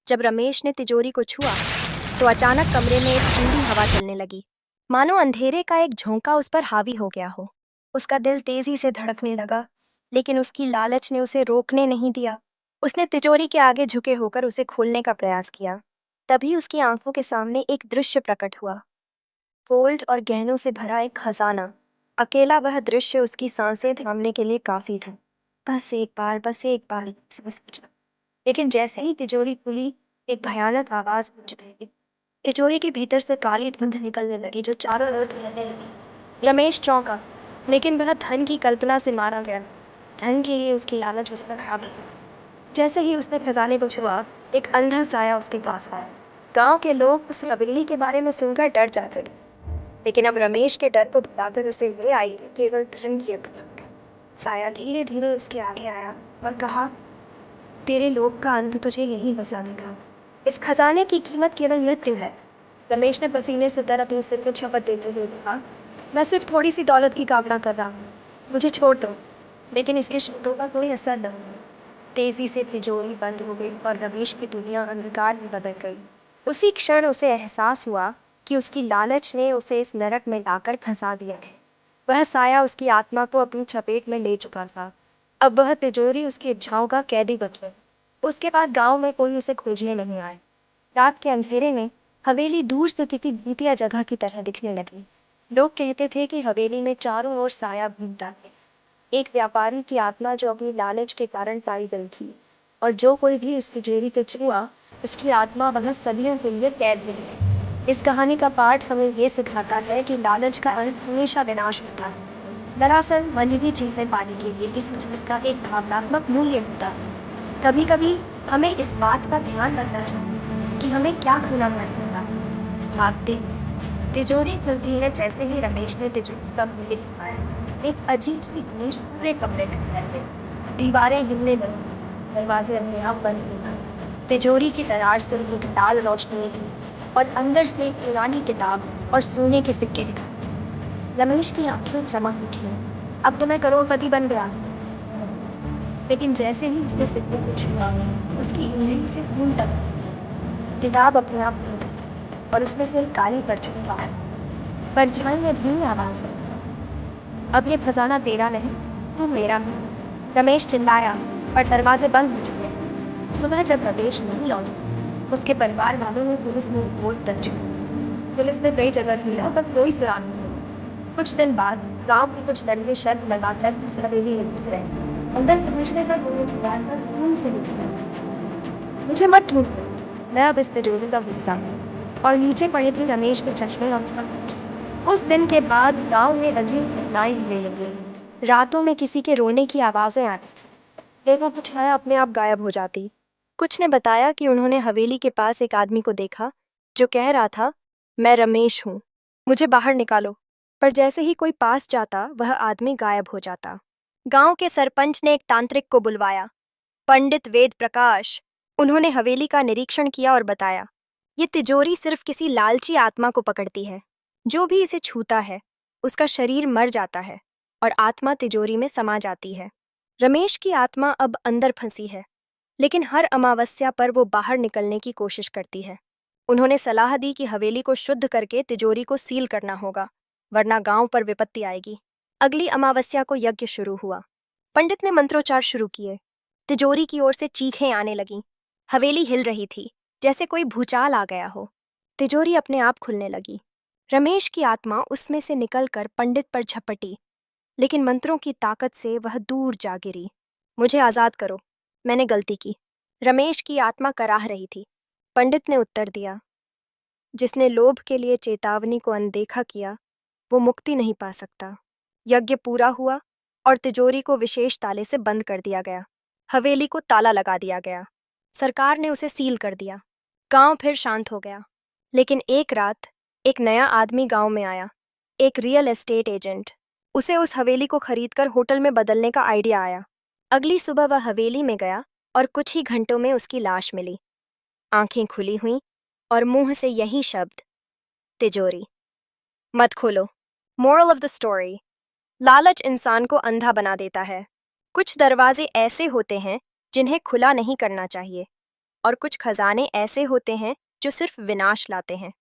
जब रमेश ने तिजोरी को छुआ तो अचानक कमरे में एक ठंडी हवा चलने लगी, मानो अंधेरे का एक झोंका उस पर हावी हो गया हो। उसका दिल तेजी से धड़कने लगा, लेकिन उसकी लालच ने उसे रोकने नहीं दिया। उसने तिजोरी के आगे झुके होकर उसे खोलने का प्रयास किया। तभी उसकी आंखों के सामने एक दृश्य प्रकट हुआ, गोल्ड और गहनों से भरा एक खजाना। अकेला वह दृश्य उसकी सांसें थामने के लिए काफी था। बस एक बार, उसने सोचा। लेकिन जैसे ही तिजोरी खुली, एक भयानक आवाज गूंज गई। तिजोरी के भीतर से काली धुंध निकलने लगी जो चारों ओर फैलने लगी। रमेश चौंका, लेकिन वह धन की कल्पना से मारा गया। धन के लिए उसकी लालच उस पर हावी हुई। जैसे ही उसने खजाने को छुआ, एक अंधा साया उसके पास आया। गांव के लोग उस हवेली के बारे में सुनकर डर जाते थे, लेकिन अब रमेश के डर को भुलाकर उसे ले आई थी केवल धन की अक्ल। साया धीरे धीरे उसके आगे आया और कहा, तेरे लोग का अंत तुझे यही फंसा देगा। इस खजाने की कीमत केवल मृत्यु है। रमेश ने पसीने से तर अपने सिर को शपथ देते हुए कहा, मैं सिर्फ थोड़ी सी दौलत की कामना कर रहा हूँ, मुझे छोड़ दो। लेकिन इसके शब्दों का कोई असर न हुआ। तेजी से तिजोरी बंद हो गई और रमेश की दुनिया अंधकार में बदल गई। उसी क्षण उसे एहसास हुआ कि उसकी लालच ने उसे इस नरक में लाकर फंसा दिया है। वह साया उसकी आत्मा को अपनी चपेट में ले चुका था। अब वह तिजोरी उसकी इच्छाओं का कैदी बन गई। उसके बाद गांव में कोई उसे खोजने नहीं आया। रात के अंधेरे में हवेली दूर से किसी भूतिया जगह की तरह दिखने लगी। लोग कहते थे कि हवेली में चारों ओर साया घूमता है, एक व्यापारी की आत्मा जो अपनी लालच के कारण पाई गई थी, और जो कोई भी उस तिजोरी को छुआ, उसकी आत्मा वह सदियों के लिए कैद हो गई। इस कहानी का पाठ हमें ये सिखाता है कि लालच का अंत हमेशा विनाश होता है। दरअसल मंजरी चीजें पाने के लिए किसी चीज का एक भावनात्मक मूल्य होता है। कभी कभी हमें इस बात का ध्यान रखना चाहिए कि हमें क्या खोना पड़ सकता है। भागते तिजोरी खुलती है जैसे ही रमेश ने तिजोरी का मूल्य दिखाया। एक अजीब सी गूंज पूरे कमरे में फैल गई। दीवारें हिलने लगी, दरवाजे अपने आप बंद हो गए। तिजोरी की दरार से एक लाल रोशनी निकली और अंदर से एक पुरानी किताब और सोने के सिक्के दिखाई। रमेश की आंखें चमक उठी। अब तो मैं करोड़पति बन गया। लेकिन जैसे ही उसने सिक्के को छुआ, उसकी उंगली से खून टपका। किताब अपने आप खुल गई और उसमें से एक काली परछाई बाहर। परछाई में धीमी आवाज आई, अब ये खजाना तेरा नहीं, तू मेरा है। रमेश चिल्लाया और दरवाजे बंद हो चुके। सुबह जब रमेश नहीं लौटा, उसके परिवार वालों ने पुलिस में रिपोर्ट दर्ज की। पुलिस ने कई जगह ढूंढा पर कोई सुराग नहीं मिला। कुछ दिन बाद गांव के कुछ लड़के शर्त लगाकर उस हवेली में घुस गए। अंदर पहुंचने पर उन्हें दीवार पर खून से लिखा, मुझे मत ढूंढो, मैं अब इस तिजोरी का हिस्सा हूँ। और नीचे पड़े थे रमेश के चश्मे और उसका पर्स। उस दिन के बाद गांव में अजीब घटनाएं होने लगी। रातों में किसी के रोने की आवाजें आती, देखो कुछ है अपने आप गायब हो जाती। कुछ ने बताया कि उन्होंने हवेली के पास एक आदमी को देखा जो कह रहा था, मैं रमेश हूँ, मुझे बाहर निकालो। पर जैसे ही कोई पास जाता, वह आदमी गायब हो जाता। गांव के सरपंच ने एक तांत्रिक को बुलवाया, पंडित वेद प्रकाश। उन्होंने हवेली का निरीक्षण किया और बताया, ये तिजोरी सिर्फ किसी लालची आत्मा को पकड़ती है। जो भी इसे छूता है, उसका शरीर मर जाता है और आत्मा तिजोरी में समा जाती है। रमेश की आत्मा अब अंदर फंसी है, लेकिन हर अमावस्या पर वो बाहर निकलने की कोशिश करती है। उन्होंने सलाह दी कि हवेली को शुद्ध करके तिजोरी को सील करना होगा, वरना गांव पर विपत्ति आएगी। अगली अमावस्या को यज्ञ शुरू हुआ। पंडित ने मंत्रोच्चार शुरू किए। तिजोरी की ओर से चीखें आने लगीं। हवेली हिल रही थी, जैसे कोई भूचाल आ गया हो। तिजोरी अपने आप खुलने लगी। रमेश की आत्मा उसमें से निकलकर पंडित पर झपटी, लेकिन मंत्रों की ताकत से वह दूर जा गिरी। मुझे आजाद करो, मैंने गलती की, रमेश की आत्मा कराह रही थी। पंडित ने उत्तर दिया, जिसने लोभ के लिए चेतावनी को अनदेखा किया, वो मुक्ति नहीं पा सकता। यज्ञ पूरा हुआ और तिजोरी को विशेष ताले से बंद कर दिया गया। हवेली को ताला लगा दिया गया। सरकार ने उसे सील कर दिया। गांव फिर शांत हो गया। लेकिन एक रात एक नया आदमी गांव में आया, एक रियल एस्टेट एजेंट। उसे उस हवेली को खरीदकर होटल में बदलने का आइडिया आया। अगली सुबह वह हवेली में गया और कुछ ही घंटों में उसकी लाश मिली, आंखें खुली हुईं और मुंह से यही शब्द, तिजोरी। मत खोलो। मोरल ऑफ द स्टोरी, लालच इंसान को अंधा बना देता है। कुछ दरवाजे ऐसे होते हैं जिन्हें खुला नहीं करना चाहिए। और कुछ खजाने ऐसे होते हैं जो सिर्फ विनाश लाते हैं।